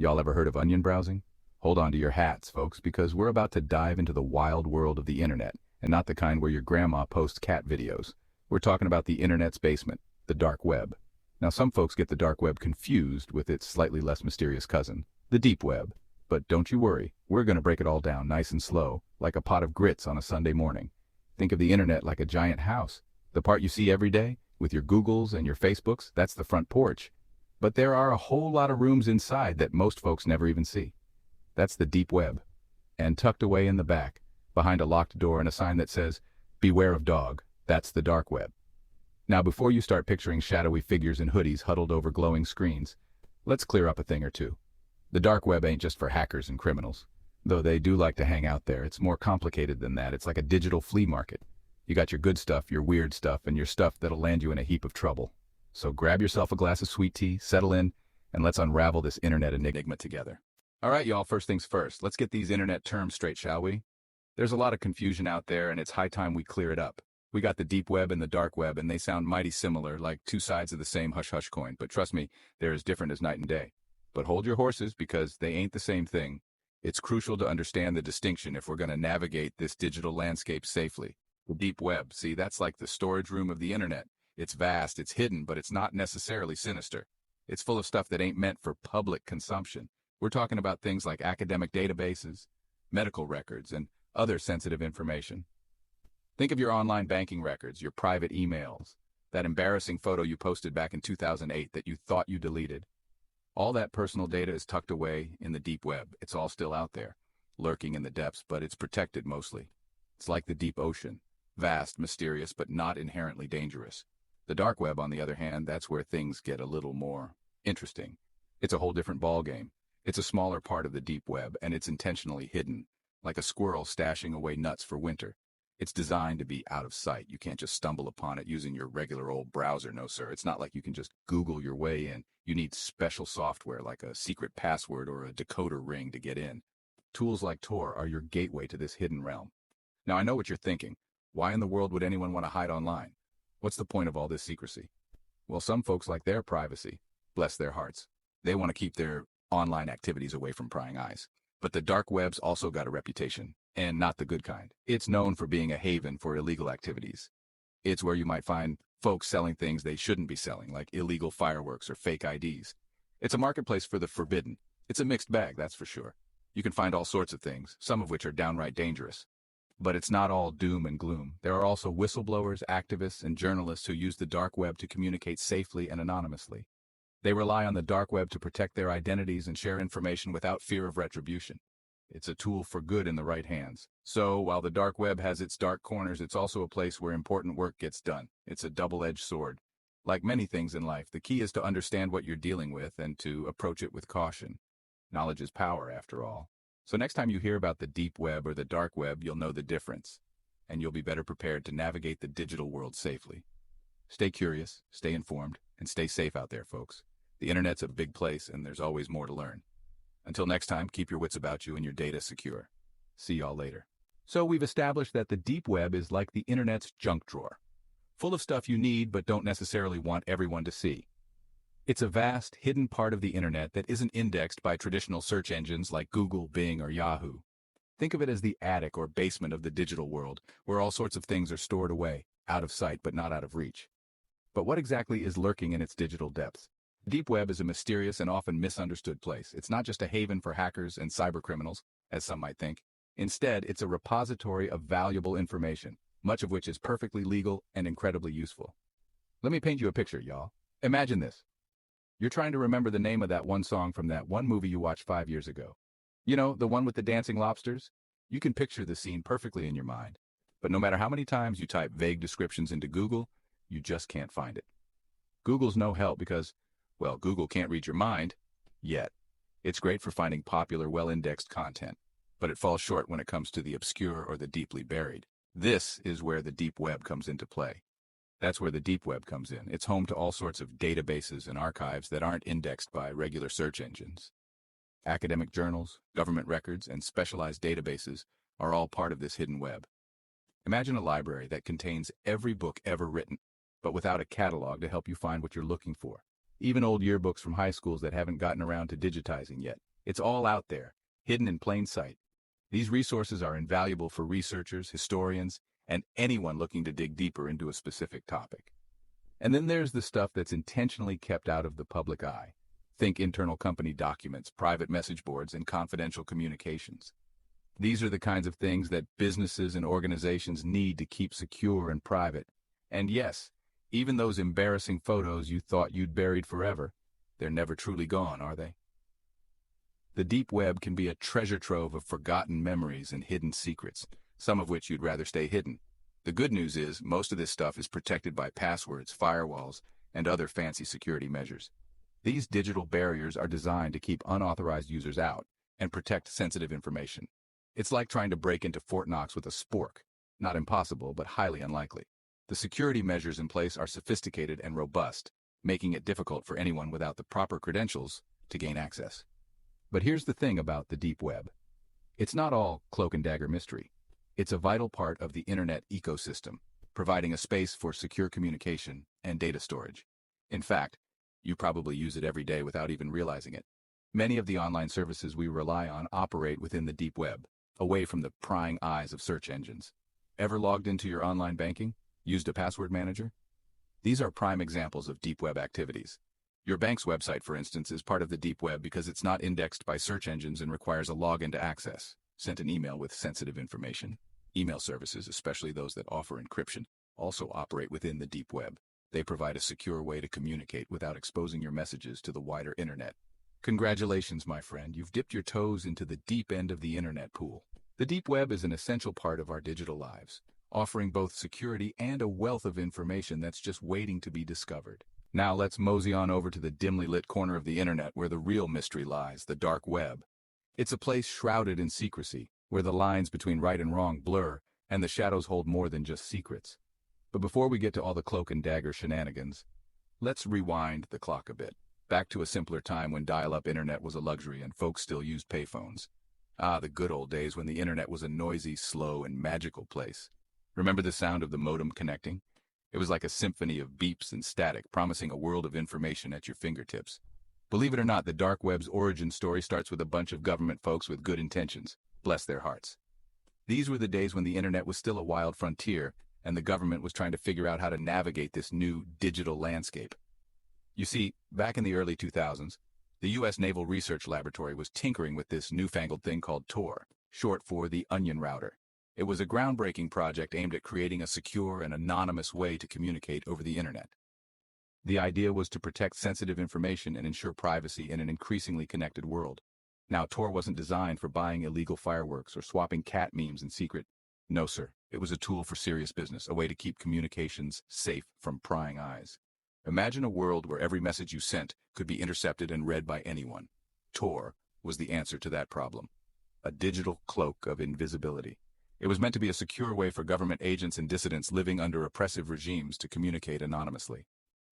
Y'all ever heard of onion browsing? Hold on to your hats, folks, because we're about to dive into the wild world of the internet, and not the kind where your grandma posts cat videos. We're talking about the internet's basement, the dark web. Now, some folks get the dark web confused with its slightly less mysterious cousin, the deep web. But don't you worry, we're going to break it all down nice and slow, like a pot of grits on a Sunday morning. Think of the internet like a giant house. The part you see every day, with your Googles and your Facebooks, that's the front porch. But there are a whole lot of rooms inside that most folks never even see. That's the deep web. And tucked away in the back, behind a locked door and a sign that says, "Beware of dog," that's the dark web. Now, before you start picturing shadowy figures in hoodies huddled over glowing screens, let's clear up a thing or two. The dark web ain't just for hackers and criminals. Though they do like to hang out there, it's more complicated than that. It's like a digital flea market. You got your good stuff, your weird stuff, and your stuff that'll land you in a heap of trouble. So grab yourself a glass of sweet tea, settle in, and let's unravel this internet enigma together. All right, y'all, first things first. Let's get these internet terms straight, shall we? There's a lot of confusion out there, and it's high time we clear it up. We got the deep web and the dark web, and they sound mighty similar, like two sides of the same hush-hush coin. But trust me, they're as different as night and day. But hold your horses, because they ain't the same thing. It's crucial to understand the distinction if we're going to navigate this digital landscape safely. The deep web, see, that's like the storage room of the internet. It's vast, it's hidden, but it's not necessarily sinister. It's full of stuff that ain't meant for public consumption. We're talking about things like academic databases, medical records, and other sensitive information. Think of your online banking records, your private emails, that embarrassing photo you posted back in 2008 that you thought you deleted. All that personal data is tucked away in the deep web. It's all still out there, lurking in the depths, but it's protected mostly. It's like the deep ocean, vast, mysterious, but not inherently dangerous. The dark web, on the other hand, that's where things get a little more interesting. It's a whole different ballgame. It's a smaller part of the deep web, and it's intentionally hidden, like a squirrel stashing away nuts for winter. It's designed to be out of sight. You can't just stumble upon it using your regular old browser, no sir. It's not like you can just Google your way in. You need special software like a secret password or a decoder ring to get in. Tools like Tor are your gateway to this hidden realm. Now, I know what you're thinking. Why in the world would anyone want to hide online? What's the point of all this secrecy? Well, some folks like their privacy. Bless their hearts. They want to keep their online activities away from prying eyes. But the dark web's also got a reputation, and not the good kind. It's known for being a haven for illegal activities. It's where you might find folks selling things they shouldn't be selling, like illegal fireworks or fake IDs. It's a marketplace for the forbidden. It's a mixed bag, that's for sure. You can find all sorts of things, some of which are downright dangerous. But it's not all doom and gloom. There are also whistleblowers, activists, and journalists who use the dark web to communicate safely and anonymously. They rely on the dark web to protect their identities and share information without fear of retribution. It's a tool for good in the right hands. So, while the dark web has its dark corners, it's also a place where important work gets done. It's a double-edged sword. Like many things in life, the key is to understand what you're dealing with and to approach it with caution. Knowledge is power, after all. So next time you hear about the deep web or the dark web, you'll know the difference, and you'll be better prepared to navigate the digital world safely. Stay curious, stay informed, and stay safe out there, folks. The internet's a big place, and there's always more to learn. Until next time, keep your wits about you and your data secure. See y'all later. So we've established that the deep web is like the internet's junk drawer, full of stuff you need but don't necessarily want everyone to see. It's a vast, hidden part of the internet that isn't indexed by traditional search engines like Google, Bing, or Yahoo. Think of it as the attic or basement of the digital world, where all sorts of things are stored away, out of sight but not out of reach. But what exactly is lurking in its digital depths? The deep web is a mysterious and often misunderstood place. It's not just a haven for hackers and cybercriminals, as some might think. Instead, it's a repository of valuable information, much of which is perfectly legal and incredibly useful. Let me paint you a picture, y'all. Imagine this. You're trying to remember the name of that one song from that one movie you watched 5 years ago. You know, the one with the dancing lobsters? You can picture the scene perfectly in your mind. But no matter how many times you type vague descriptions into Google, you just can't find it. Google's no help because, well, Google can't read your mind, yet. It's great for finding popular, well-indexed content, but it falls short when it comes to the obscure or the deeply buried. This is where the deep web comes into play. That's where the deep web comes in. It's home to all sorts of databases and archives that aren't indexed by regular search engines. Academic journals, government records, and specialized databases are all part of this hidden web. Imagine a library that contains every book ever written, but without a catalog to help you find what you're looking for. even old yearbooks from high schools that haven't gotten around to digitizing yet. It's all out there, hidden in plain sight. These resources are invaluable for researchers, historians, and anyone looking to dig deeper into a specific topic. And then there's the stuff that's intentionally kept out of the public eye. Think internal company documents, private message boards, and confidential communications. These are the kinds of things that businesses and organizations need to keep secure and private. And yes, even those embarrassing photos you thought you'd buried forever, they're never truly gone, are they? The deep web can be a treasure trove of forgotten memories and hidden secrets, some of which you'd rather stay hidden. The good news is most of this stuff is protected by passwords, firewalls, and other fancy security measures. These digital barriers are designed to keep unauthorized users out and protect sensitive information. It's like trying to break into Fort Knox with a spork. Not impossible, but highly unlikely. The security measures in place are sophisticated and robust, making it difficult for anyone without the proper credentials to gain access. But here's the thing about the deep web. It's not all cloak and dagger mystery. It's a vital part of the internet ecosystem, providing a space for secure communication and data storage. In fact, you probably use it every day without even realizing it. Many of the online services we rely on operate within the deep web, away from the prying eyes of search engines. Ever logged into your online banking? Used a password manager? These are prime examples of deep web activities. Your bank's website, for instance, is part of the deep web because it's not indexed by search engines and requires a login to access. Sent an email with sensitive information. Email services, especially those that offer encryption, also operate within the deep web. They provide a secure way to communicate without exposing your messages to the wider internet. Congratulations, my friend. You've dipped your toes into the deep end of the internet pool. The deep web is an essential part of our digital lives, offering both security and a wealth of information that's just waiting to be discovered. Now let's mosey on over to the dimly lit corner of the internet where the real mystery lies, the dark web. It's a place shrouded in secrecy, where the lines between right and wrong blur, and the shadows hold more than just secrets. But before we get to all the cloak and dagger shenanigans, let's rewind the clock a bit, back to a simpler time when dial-up internet was a luxury and folks still used payphones. Ah, the good old days when the internet was a noisy, slow, and magical place. Remember the sound of the modem connecting? It was like a symphony of beeps and static, promising a world of information at your fingertips. Believe it or not, the dark web's origin story starts with a bunch of government folks with good intentions. Bless their hearts. These were the days when the internet was still a wild frontier, and the government was trying to figure out how to navigate this new digital landscape. You see, back in the early 2000s, the U.S. Naval Research Laboratory was tinkering with this newfangled thing called Tor, short for the Onion Router. It was a groundbreaking project aimed at creating a secure and anonymous way to communicate over the internet. The idea was to protect sensitive information and ensure privacy in an increasingly connected world. Now, Tor wasn't designed for buying illegal fireworks or swapping cat memes in secret. No, sir. It was a tool for serious business, a way to keep communications safe from prying eyes. Imagine a world where every message you sent could be intercepted and read by anyone. Tor was the answer to that problem. A digital cloak of invisibility. It was meant to be a secure way for government agents and dissidents living under oppressive regimes to communicate anonymously.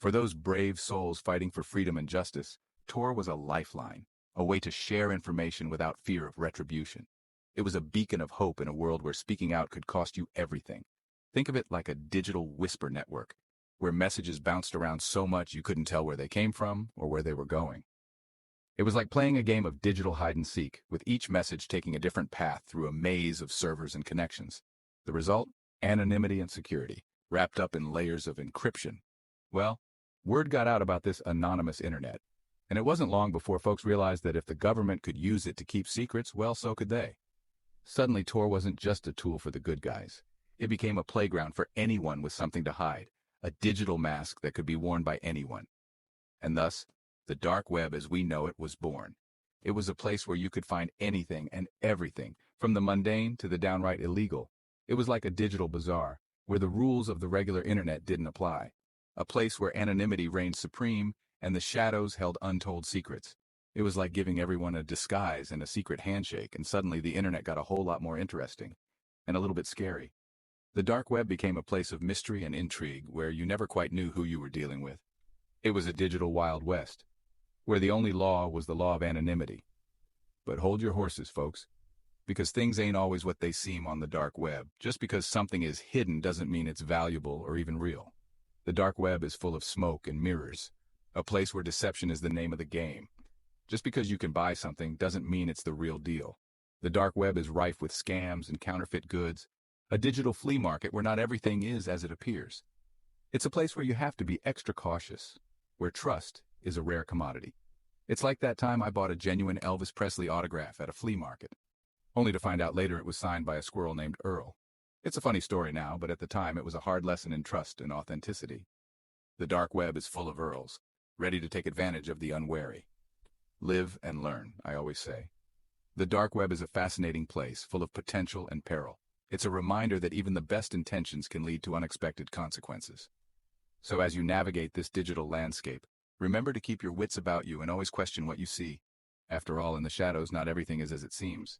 For those brave souls fighting for freedom and justice, Tor was a lifeline, a way to share information without fear of retribution. It was a beacon of hope in a world where speaking out could cost you everything. Think of it like a digital whisper network, where messages bounced around so much you couldn't tell where they came from or where they were going. It was like playing a game of digital hide-and-seek, with each message taking a different path through a maze of servers and connections. The result? Anonymity and security, wrapped up in layers of encryption. Well, word got out about this anonymous internet, and it wasn't long before folks realized that if the government could use it to keep secrets, well, so could they. Suddenly, Tor wasn't just a tool for the good guys. It became a playground for anyone with something to hide, a digital mask that could be worn by anyone. And thus, the dark web as we know it was born. It was a place where you could find anything and everything, from the mundane to the downright illegal. It was like a digital bazaar, where the rules of the regular internet didn't apply. A place where anonymity reigned supreme and the shadows held untold secrets. It was like giving everyone a disguise and a secret handshake, and suddenly the internet got a whole lot more interesting, and a little bit scary. The dark web became a place of mystery and intrigue where you never quite knew who you were dealing with. It was a digital Wild West, where the only law was the law of anonymity. But hold your horses, folks, because things ain't always what they seem on the dark web. Just because something is hidden doesn't mean it's valuable or even real. The dark web is full of smoke and mirrors. A place where deception is the name of the game. Just because you can buy something doesn't mean it's the real deal. The dark web is rife with scams and counterfeit goods, a digital flea market where not everything is as it appears. It's a place where you have to be extra cautious, where trust is a rare commodity. It's like that time I bought a genuine Elvis Presley autograph at a flea market, only to find out later it was signed by a squirrel named Earl. It's a funny story now, but at the time it was a hard lesson in trust and authenticity. The dark web is full of Earls, ready to take advantage of the unwary. Live and learn, I always say. The dark web is a fascinating place, full of potential and peril. It's a reminder that even the best intentions can lead to unexpected consequences. So as you navigate this digital landscape, remember to keep your wits about you and always question what you see. After all, in the shadows, not everything is as it seems.